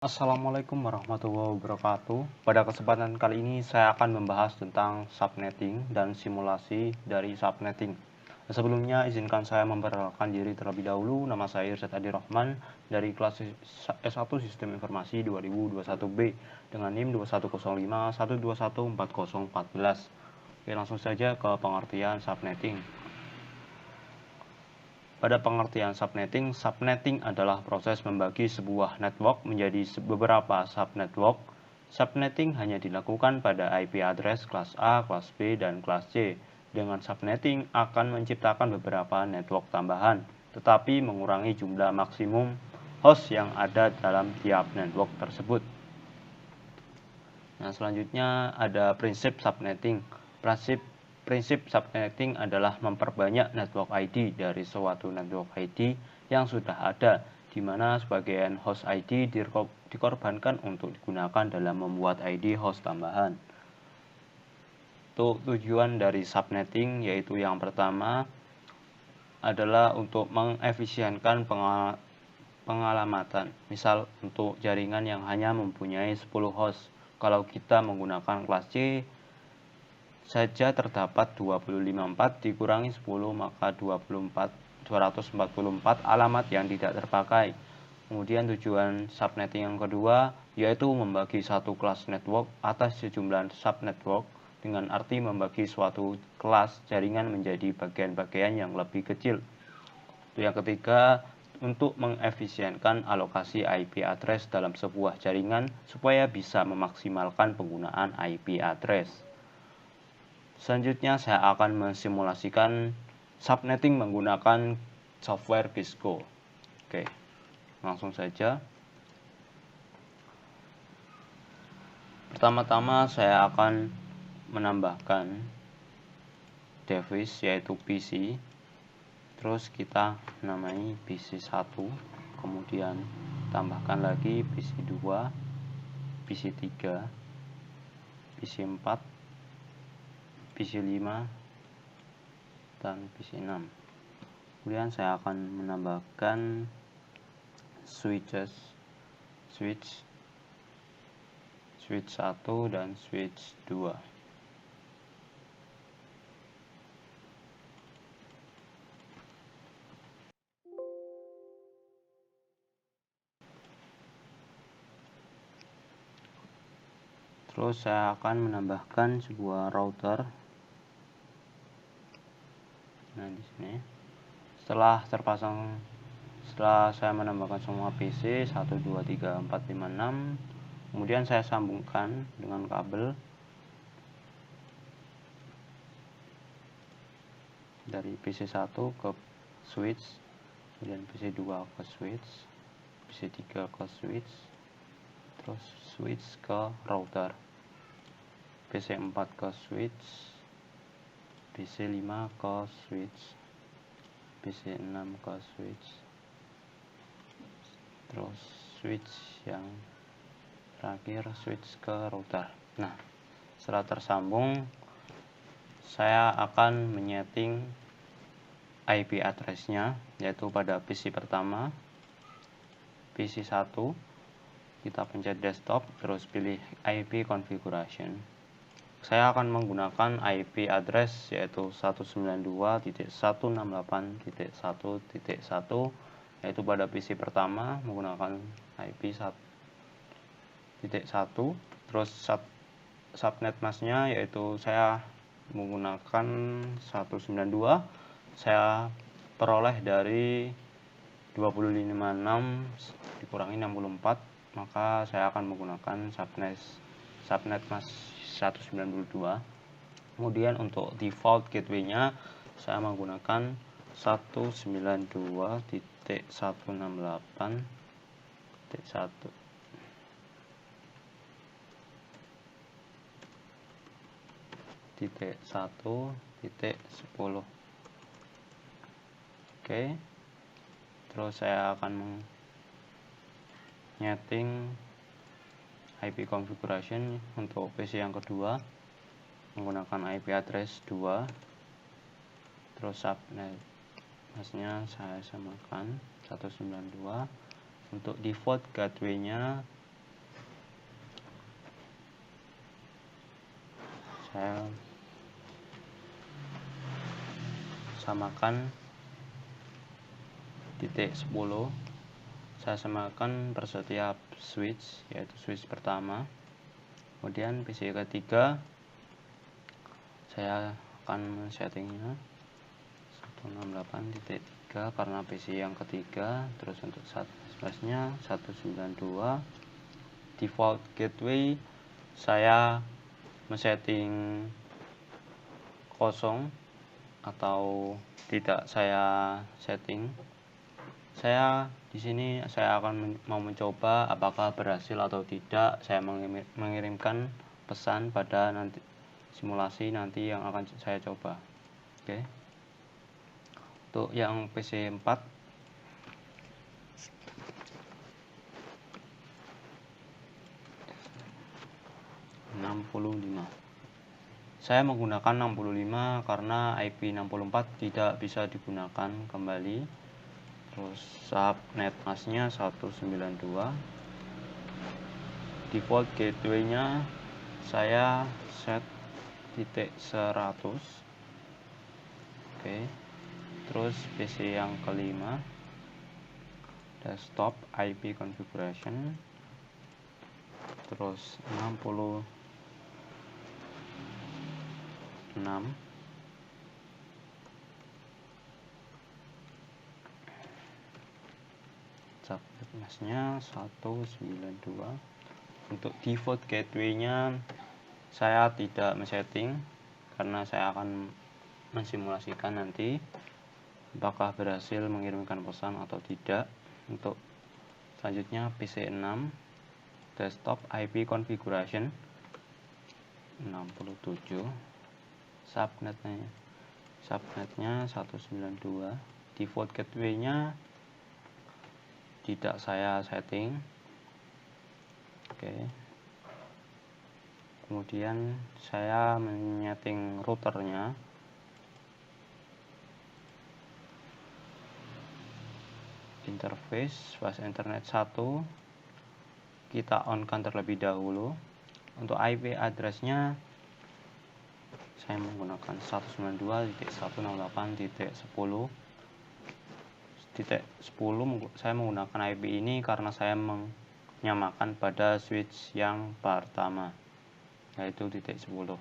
Assalamualaikum warahmatullahi wabarakatuh. Pada kesempatan kali ini saya akan membahas tentang subnetting dan simulasi dari subnetting. Sebelumnya izinkan saya memperkenalkan diri terlebih dahulu. Nama saya Irsad Adi Rahman dari kelas S1 Sistem Informasi 2021B dengan NIM 2105121404. Oke, langsung saja ke pengertian subnetting. Pada pengertian subnetting adalah proses membagi sebuah network menjadi beberapa subnetwork. Subnetting hanya dilakukan pada IP address kelas A, kelas B, dan kelas C. Dengan subnetting akan menciptakan beberapa network tambahan, tetapi mengurangi jumlah maksimum host yang ada dalam tiap network tersebut. Nah, selanjutnya ada prinsip subnetting. Prinsip subnetting adalah memperbanyak network ID dari suatu network ID yang sudah ada, di mana sebagian host ID dikorbankan untuk digunakan dalam membuat ID host tambahan. Untuk tujuan dari subnetting yaitu yang pertama adalah untuk mengefisienkan pengalamatan. Misal untuk jaringan yang hanya mempunyai 10 host, kalau kita menggunakan kelas C saja terdapat 254 dikurangi 10 maka 244 alamat yang tidak terpakai. Kemudian tujuan subnetting yang kedua yaitu membagi satu kelas network atas sejumlah subnetwork, dengan arti membagi suatu kelas jaringan menjadi bagian-bagian yang lebih kecil. Yang ketiga, untuk mengefisienkan alokasi IP address dalam sebuah jaringan supaya bisa memaksimalkan penggunaan IP address. Selanjutnya saya akan mensimulasikan subnetting menggunakan software Cisco. Oke, langsung saja. Pertama-tama saya akan menambahkan device yaitu PC. Terus kita namai PC1, kemudian tambahkan lagi PC2, PC3, PC4, PC5, dan PC6. Kemudian saya akan menambahkan switch 1 dan switch 2. Terus saya akan menambahkan sebuah router. Nah, di sini. Setelah saya menambahkan semua PC 1 2 3 4 5 6, kemudian saya sambungkan dengan kabel dari PC1 ke switch, kemudian PC2 ke switch, PC3 ke switch, terus switch ke router, PC4 ke switch, PC5 ke switch, PC6 ke switch, terus switch yang terakhir switch ke router. Nah, setelah tersambung saya akan menyeting IP address-nya, yaitu pada PC pertama, PC1, kita pencet desktop, terus pilih IP configuration. Saya akan menggunakan IP address yaitu 192.168.1.1, yaitu pada PC pertama menggunakan IP 1.1. Terus subnet masknya yaitu saya menggunakan 192, saya peroleh dari 256 dikurangi 64, maka saya akan menggunakan subnet mask 192. Kemudian untuk default gateway-nya saya menggunakan 192.168.1. Titik 1.10. Oke, terus saya akan menyeting IP configuration untuk PC yang kedua menggunakan IP address 2, terus subnet masknya saya samakan 192. Untuk default gateway-nya saya samakan titik 10, saya samakan per setiap switch, yaitu switch pertama. Kemudian PC ketiga saya akan settingnya 168.3 karena PC yang ketiga. Terus untuk subnetnya 192. Default gateway saya men-setting kosong atau tidak saya setting. Saya di sini saya akan mau mencoba apakah berhasil atau tidak. Saya mengirimkan pesan pada nanti simulasi nanti yang akan saya coba. Oke. Untuk yang PC 4 65. Saya menggunakan 65 karena IP 64 tidak bisa digunakan kembali. Terus subnet masknya 192. Default gateway-nya saya set titik 100. Oke. Terus PC yang kelima, desktop IP configuration, terus 66. Subnet masknya 192. Untuk default gateway-nya saya tidak men-setting karena saya akan mensimulasikan nanti apakah berhasil mengirimkan pesan atau tidak. Untuk selanjutnya PC 6, desktop IP configuration 67. Subnetnya 192. Default gateway-nya tidak saya setting. Oke. Kemudian saya menyeting routernya. Interface fast internet 1 kita on-kan terlebih dahulu. Untuk IP address-nya saya menggunakan 192.168.10. Titik 10 saya menggunakan IP ini karena saya menyamakan pada switch yang pertama, yaitu titik 10.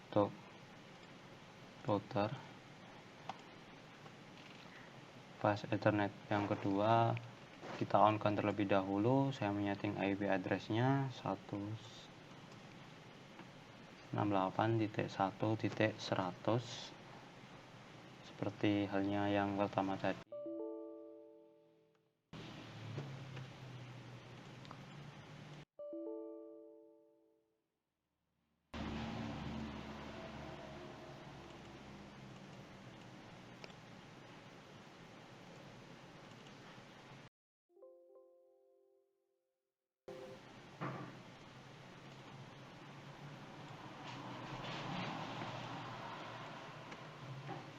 Untuk router fast ethernet yang kedua kita on-kan terlebih dahulu. Saya menyeting IP address-nya 168.1.100 seperti halnya yang pertama tadi.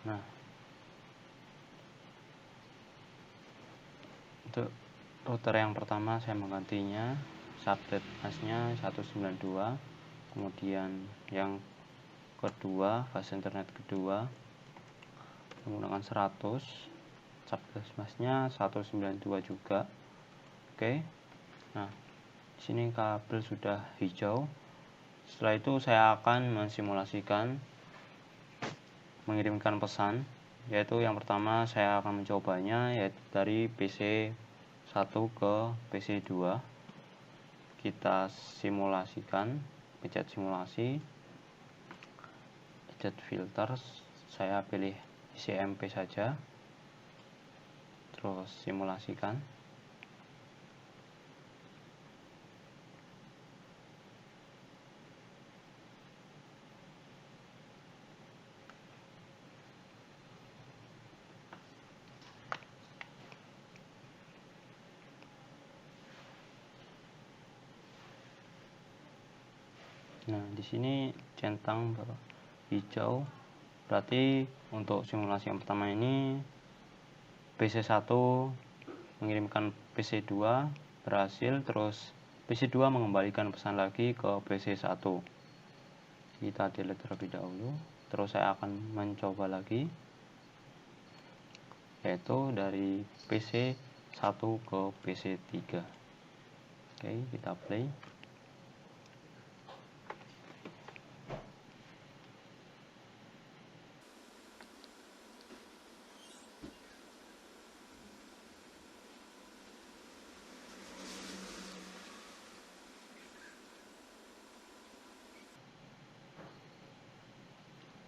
Nah, untuk router yang pertama saya menggantinya, subnet masknya 192. Kemudian yang kedua, fast internet kedua menggunakan 100. Subnet masknya 192 juga. Oke. Nah, di sini kabel sudah hijau. Setelah itu saya akan mensimulasikan mengirimkan pesan, yaitu yang pertama saya akan mencobanya yaitu dari PC 1 ke PC 2. Kita simulasikan, pencet simulasi, pencet filter, saya pilih ICMP saja, terus simulasikan. Nah, di sini centang hijau, berarti untuk simulasi yang pertama ini PC1 mengirimkan PC2, berhasil, terus PC2 mengembalikan pesan lagi ke PC1. Kita delete terlebih dahulu, terus saya akan mencoba lagi, yaitu dari PC1 ke PC3. Oke, kita play.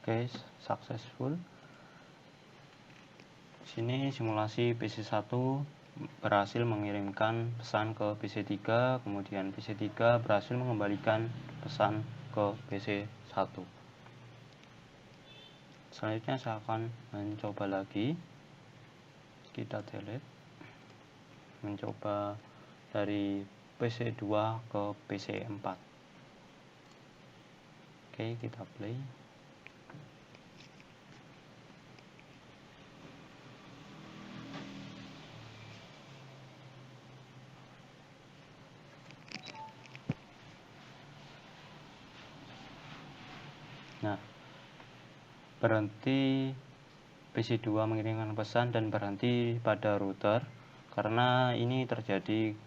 Oke, successful. Sini simulasi PC1 berhasil mengirimkan pesan ke PC3, kemudian PC3 berhasil mengembalikan pesan ke PC1. Selanjutnya saya akan mencoba lagi. Kita delete, mencoba dari PC2 ke PC4. Oke, kita play. Nah, berhenti PC2 mengirimkan pesan dan berhenti pada router karena ini terjadi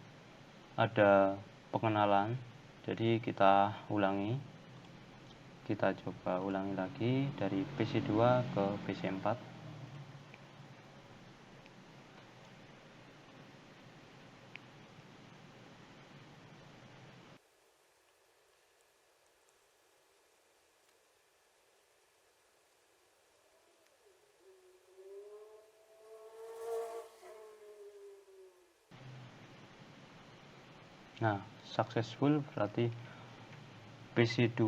ada pengenalan. Jadi kita ulangi, kita coba ulangi lagi dari PC2 ke PC4. Nah, successful berarti PC2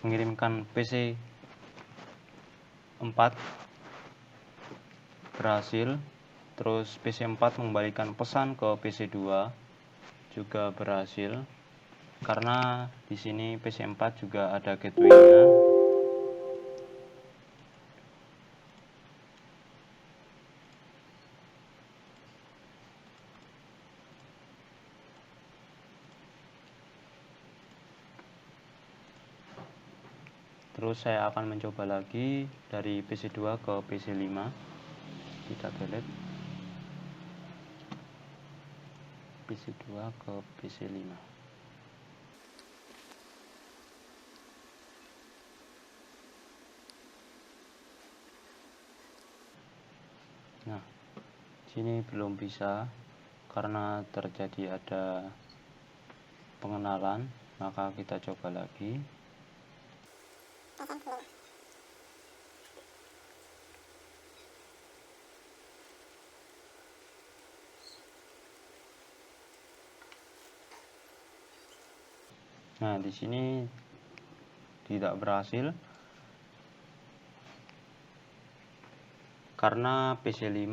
mengirimkan PC4 berhasil, terus PC4 mengembalikan pesan ke PC2 juga berhasil, karena di sini PC4 juga ada gateway-nya. Terus saya akan mencoba lagi dari PC2 ke PC5. Kita delete PC2 ke PC5. Nah, sini belum bisa karena terjadi ada pengenalan, maka kita coba lagi. Nah, di sini tidak berhasil karena PC5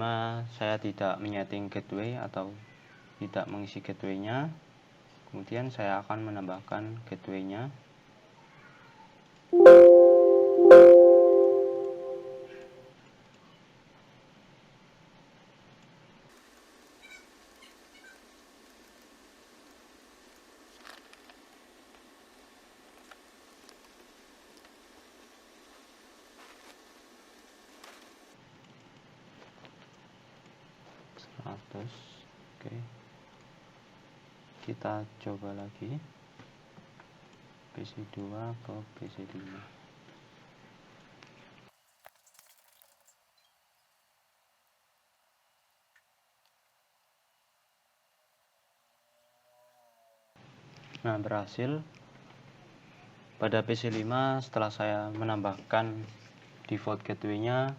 saya tidak menyeting gateway atau tidak mengisi gateway-nya. Kemudian saya akan menambahkan gateway-nya. Oke, kita coba lagi PC2 ke PC5. Nah, berhasil. Pada PC5 setelah saya menambahkan default gateway-nya,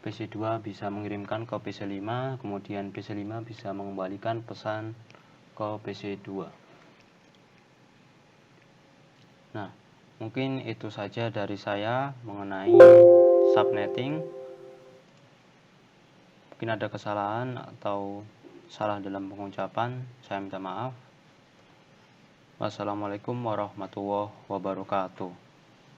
PC2 bisa mengirimkan ke PC5, kemudian PC5 bisa mengembalikan pesan ke PC2. Nah, mungkin itu saja dari saya mengenai subnetting. Mungkin ada kesalahan atau salah dalam pengucapan, saya minta maaf. Wassalamualaikum warahmatullahi wabarakatuh.